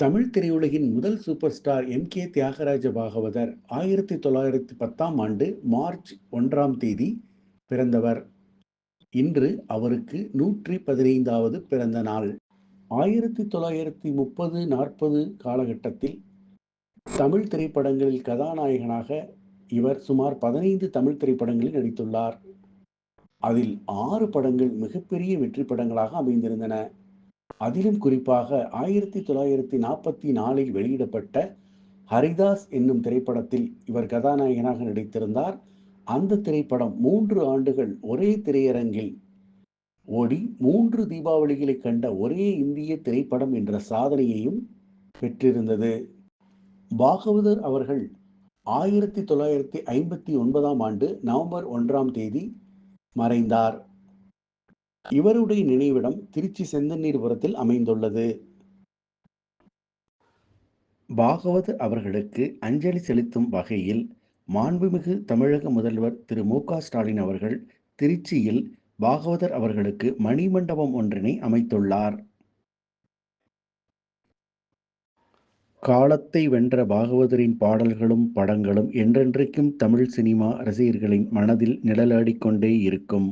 தமிழ் திரையுலகின் முதல் super star MK. Thyagaraja Bhagavathar 1910ஆம் ஆண்டு March 1ஆம் தேதி பிறந்தவர். இன்று அவருக்கு 115வது பிறந்த நாள். 1930-40 காலகட்டத்தில் தமிழ் திரைப்படங்களில் கதாநாயகனாக இவர் சுமார் 15 தமிழ் திரைப்படங்களில் நடித்துள்ளார். அதில் 6 படங்கள் மிகப்பெரிய வெற்றி படங்களாக அமைந்திருந்தன. அதிலும் குறிப்பாக 1944இல் வெளியிடப்பட்ட ஹரிதாஸ் என்னும் திரைப்படத்தில் இவர் கதாநாயகனாக நடித்திருந்தார். அந்த திரைப்படம் 3 ஆண்டுகள் ஒரே திரையரங்கில் ஓடி 3 தீபாவளிகளை கண்ட ஒரே இந்திய திரைப்படம் என்ற சாதனையையும் பெற்றிருந்தது. பாகவதர் அவர்கள் 1959ஆம் ஆண்டு நவம்பர் 1ஆம் தேதி மறைந்தார். இவருடைய நினைவிடம் திருச்சி செந்தண்ணீர்புரத்தில் அமைந்துள்ளது. பாகவதர் அவர்களுக்கு அஞ்சலி செலுத்தும் வகையில் மாண்புமிகு தமிழக முதல்வர் திரு மு.க. ஸ்டாலின் அவர்கள் திருச்சியில் பாகவதர் அவர்களுக்கு மணிமண்டபம் ஒன்றினை அமைத்துள்ளார். காலத்தை வென்ற பாகவதரின் பாடல்களும் படங்களும் என்றென்றைக்கும் தமிழ் சினிமா ரசிகர்களின் மனதில் நிழலாடிக் கொண்டே இருக்கும்.